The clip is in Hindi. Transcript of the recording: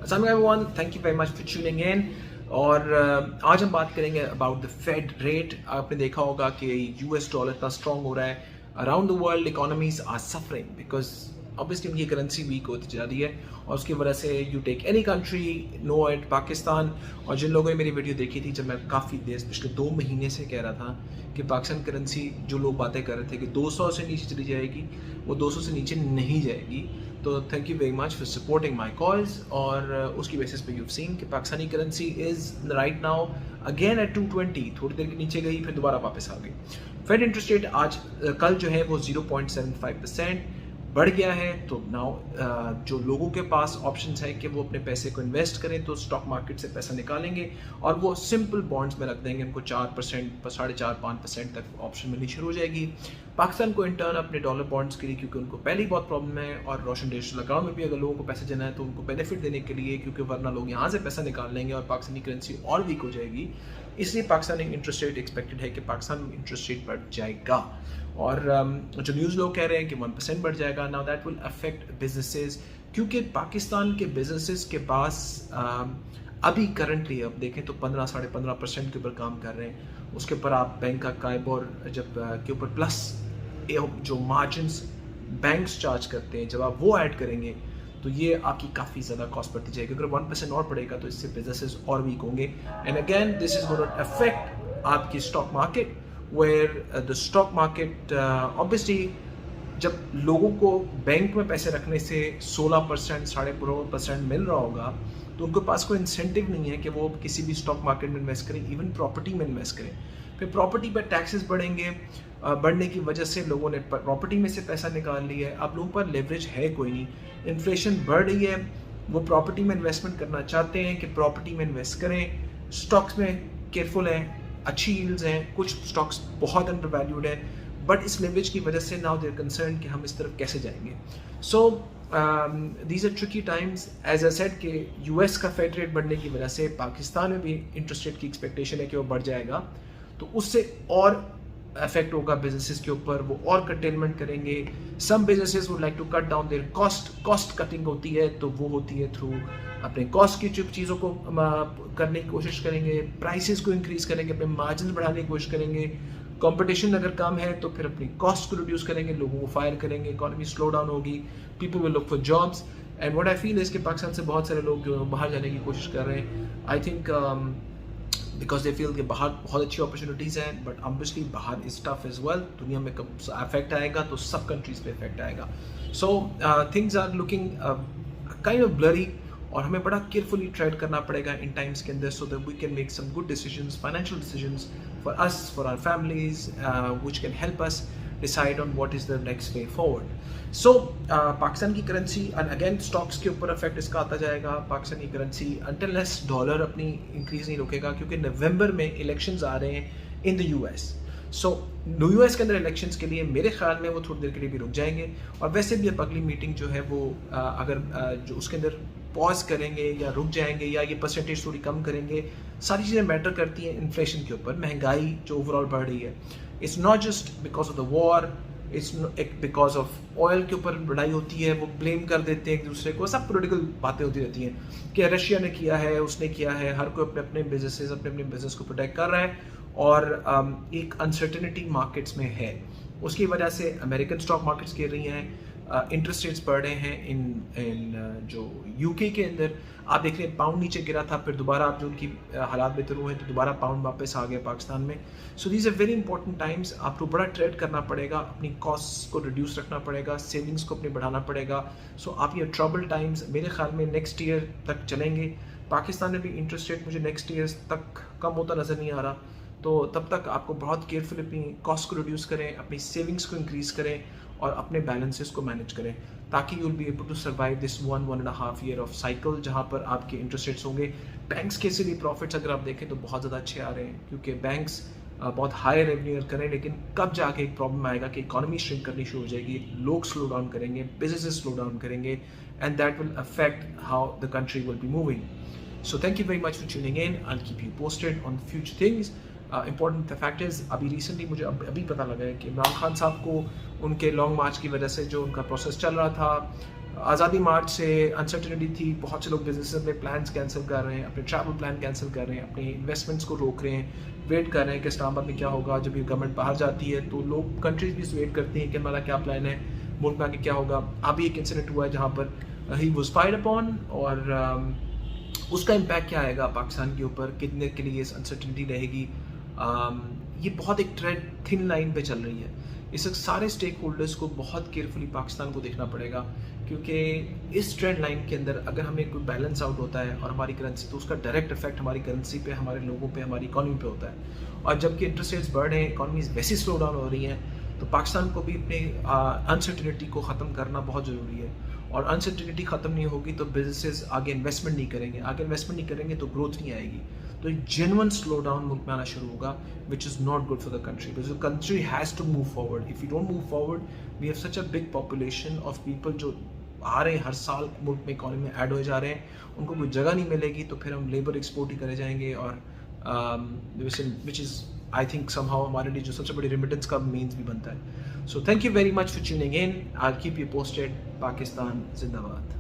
अस्सलाम everyone, thank you very much for tuning in. और आज हम बात करेंगे अबाउट द फेड रेट। आपने देखा होगा कि यूएस डॉलर इतना स्ट्रॉन्ग हो रहा है, around the world economies are suffering because obviously उनकी करेंसी वीक होती जा रही है और उसकी वजह से you take any country, no it Pakistan. और जिन लोगों ने मेरी वीडियो देखी थी, जब मैं काफ़ी देर पिछले 2 महीने से कह रहा था कि पाकिस्तान करेंसी, जो लोग बातें कर रहे थे कि 200 से नीचे चली जाएगी, वो 200 से नीचे नहीं जाएगी। तो thank you very much for supporting my calls. और उसकी बेसिस पे यू हैव सीन कि Pakistani currency is right now again at 220, थोड़ी देर के नीचे गई फिर दोबारा वापस आ गई। फेड इंटरेस्ट रेट आज कल जो है वो 0.75% बढ़ गया है। तो नाउ जो लोगों के पास ऑप्शंस है कि वो अपने पैसे को इन्वेस्ट करें, तो स्टॉक मार्केट से पैसा निकालेंगे और वो सिंपल बॉन्ड्स में रख देंगे। उनको 4%, 4.5% तक ऑप्शन मिलनी शुरू हो जाएगी। पाकिस्तान को इंटर्न अपने डॉलर बॉन्ड्स के लिए, क्योंकि उनको पहले ही बहुत प्रॉब्लम है, और रोशन डिजिटल अकाउंट में भी अगर लोगों को पैसे देना है तो उनको बेनिफिट देने के लिए, क्योंकि वरना लोग यहाँ से पैसा निकाल लेंगे और पाकिस्तानी करेंसी और वीक हो जाएगी। इसलिए पाकिस्तानी इंटरेस्ट रेट एक्सपेक्टेड है कि पाकिस्तान में इंटरेस्ट रेट बढ़ जाएगा। और जो न्यूज़ लोग कह रहे हैं कि 1% बढ़ जाएगा, now that will affect businesses, क्योंकि पाकिस्तान के बिजनेसेस के पास अभी करंटली अब देखें तो 15-15.5% के ऊपर काम कर रहे हैं। उसके ऊपर आप बैंक का काइबोर जब के ऊपर प्लस जो मार्जिन्स बैंक्स चार्ज करते हैं, जब आप वो ऐड करेंगे तो ये आपकी काफ़ी ज़्यादा कॉस्ट बढ़ती जाएगी। अगर 1% और बढ़ेगा तो इससे बिजनेसेस और वीक होंगे। And again this is going to affect आपकी stock market, where the stock market obviously जब लोगों को बैंक में पैसे रखने से 16%, 16.5% मिल रहा होगा, तो उनके पास कोई इंसेंटिव नहीं है कि वो किसी भी स्टॉक मार्केट में इन्वेस्ट करें, इवन प्रॉपर्टी में इन्वेस्ट करें। फिर प्रॉपर्टी पर टैक्सेस बढ़ेंगे, बढ़ने की वजह से लोगों ने प्रॉपर्टी में से पैसा निकाल लिया है। अब लोगों पर लेवरेज है कोई नहीं, इन्फ्लेशन बढ़ रही है, वो प्रॉपर्टी में इन्वेस्टमेंट करना चाहते हैं कि प्रॉपर्टी में इन्वेस्ट करें। स्टॉक्स में केयरफुल हैं, अच्छी यील्ड्स हैं, कुछ स्टॉक्स बहुत अंडर वैल्यूड है, बट इस लेवरेज की वजह से नाउ दे आर कंसर्न कि हम इस तरफ कैसे जाएंगे। So these are tricky times. As I said कि यूएस का फेड रेट बढ़ने की वजह से पाकिस्तान में भी इंटरेस्ट रेट की एक्सपेक्टेशन है कि वो बढ़ जाएगा, तो उससे और इफेक्ट होगा बिजनेसेस के ऊपर, वो और कर्टेलमेंट करेंगे। Some businesses would like to cut down their cost cutting होती है, तो वो होती है थ्रू अपने कॉस्ट की चीज़ों को करने की कोशिश करेंगे, प्राइसेस को इंक्रीज करेंगे, अपने मार्जिन बढ़ाने की कोशिश करेंगे। कंपटीशन अगर कम है तो फिर अपनी कॉस्ट को रिड्यूस करेंगे, लोगों को फायर करेंगे, इकोनॉमी स्लो डाउन होगी, people will look for jobs. And what I feel is कि पाकिस्तान से बहुत सारे लोग जो बाहर जाने की कोशिश कर रहे हैं, I think because they feel कि बाहर बहुत अच्छी अपॉर्चुनिटीज़ हैं, बट ऑब्वियसली बाहर इज टफ एज वेल। दुनिया में कब इफेक्ट आएगा तो सब कंट्रीज पे इफेक्ट आएगा। So things are looking kind of blurry, और हमें बड़ा केयरफुली ट्रेड करना पड़ेगा इन टाइम्स के अंदर, so that we can make some good decisions, financial decisions for us, for our families, which can help us decide on what is the next way forward. So Pakistan की करेंसी, एंड अगेन स्टॉक्स के ऊपर इफेक्ट इसका आता जाएगा। पाकिस्तान की करेंसी अंटिल लेस डॉलर अपनी इंक्रीज नहीं रोकेगा, क्योंकि नवंबर में इलेक्शंस आ रहे हैं in the US. So US के अंदर इलेक्शंस के लिए मेरे ख्याल में वो थोड़ी देर के लिए भी रुक जाएंगे, और वैसे भी अब अगली मीटिंग जो है वो अगर जो उसके अंदर पॉज करेंगे या रुक जाएंगे या ये परसेंटेज थोड़ी कम करेंगे, सारी चीज़ें मैटर करती हैं इन्फ्लेशन के ऊपर। महंगाई जो ओवरऑल बढ़ रही है, it's not just because of the war, it's because of oil के ऊपर लड़ाई होती है, वो ब्लेम कर देते हैं एक दूसरे को, सब पॉलिटिकल बातें होती रहती हैं कि रशिया ने किया है, उसने किया है, हर कोई अपने अपने बिजनेसेस, अपने अपने बिजनेस को प्रोटेक्ट कर रहा है, और एक अनसर्टेनिटी मार्केट्स में है। उसकी वजह से अमेरिकन स्टॉक मार्केट्स गिर रही हैं, इंटरेस्ट रेट्स बढ़ रहे हैं। इन जो यूके के अंदर आप देख रहे हैं पाउंड नीचे गिरा था, फिर दोबारा आप जो उनकी हालात बेहतर हुए तो दोबारा पाउंड वापस आ गया पाकिस्तान में। So these are very important times. आपको बड़ा ट्रेड करना पड़ेगा, अपनी कॉस्ट को रिड्यूस रखना पड़ेगा, सेविंग्स को अपने बढ़ाना पड़ेगा। सो आप ये ट्रबल टाइम्स मेरे ख्याल में नेक्स्ट ईयर तक चलेंगे। पाकिस्तान में भी इंटरेस्ट रेट मुझे नेक्स्ट ईयर तक कम होता नज़र नहीं आ रहा, तो तब तक आपको बहुत केयरफुल अपनी कॉस्ट को रिड्यूस करें, अपनी सेविंग्स को इंक्रीज़ करें और अपने बैलेंसेस को मैनेज करें, ताकि you will be able to survive this 1.5 year of cycle, जहाँ पर आपके इंटरेस्ट रेट्स होंगे। बैंक्स के से भी प्रॉफिट्स अगर आप देखें तो बहुत ज़्यादा अच्छे आ रहे हैं, क्योंकि बैंक्स बहुत हाई रेवेन्यू करें, लेकिन कब जाके एक प्रॉब्लम आएगा कि इकोनॉमी श्रिंक करनी शुरू हो जाएगी, लोग स्लो डाउन करेंगे, बिजनेसेस स्लो डाउन करेंगे, and that will affect how the country will be moving. So thank you very much for tuning in. I'll keep you posted on future things. Important fact is अभी रिसेंटली मुझे अभी पता लगा है कि इमरान खान साहब को उनके लॉन्ग मार्च की वजह से जो उनका प्रोसेस चल रहा था आज़ादी मार्च से अनसर्टेनिटी थी, बहुत से लोग बिजनेस अपने प्लान्स कैंसिल कर रहे हैं, अपने ट्रैवल प्लान कैंसिल कर रहे हैं, अपने इन्वेस्टमेंट्स को रोक रहे हैं, वेट कर रहे हैं कि इस्लामाबाद में क्या होगा। जब ये गवर्नमेंट बाहर जाती है तो लोग कंट्रीज भी वेट करती हैं कि हमारा क्या प्लान है, मुल्क में आगे क्या होगा। अभी एक इंसिडेंट हुआ है जहाँ पर ही वॉज फायर्ड अपॉन, और उसका इम्पैक्ट क्या आएगा पाकिस्तान के ऊपर, कितने के लिए अनसर्टेनिटी रहेगी। ये बहुत एक ट्रेड थिन लाइन पे चल रही है। इस वक्त सारे स्टेक होल्डर्स को बहुत केयरफुली पाकिस्तान को देखना पड़ेगा, क्योंकि इस ट्रेंड लाइन के अंदर अगर हमें कोई बैलेंस आउट होता है और हमारी करेंसी, तो उसका डायरेक्ट इफेक्ट हमारी करेंसी पे, हमारे लोगों पे, हमारी इकॉनमी पे होता है। और जबकि इंटरेस्ट रेट्स बढ़ रहे हैं, इकॉनमीज वैसे स्लो डाउन हो रही हैं, तो पाकिस्तान को भी अपने अनसर्टेनिटी को ख़त्म करना बहुत ज़रूरी है। और अनसर्टेनिटी ख़त्म नहीं होगी तो बिजनेसेस आगे इन्वेस्टमेंट नहीं करेंगे, आगे इन्वेस्टमेंट नहीं करेंगे तो ग्रोथ नहीं आएगी। तो एक जेन्युइन स्लो डाउन मुल्क में आना शुरू होगा, which is not good for the country, because the country has to move forward. If you don't move forward, we have such a big population of people जो आ रहे हैं हर साल मुल्क में, इकॉनमी में ऐड हो जा रहे हैं, उनको कोई जगह नहीं मिलेगी, तो फिर हम लेबर एक्सपोर्ट ही करे जाएंगे। और which is I think somehow हमारे लिए जो सबसे बड़ी रेमिटेंस का मीन्स भी बनता है। So thank you very much for tuning in, I keep you posted. Pakistan जिंदाबाद।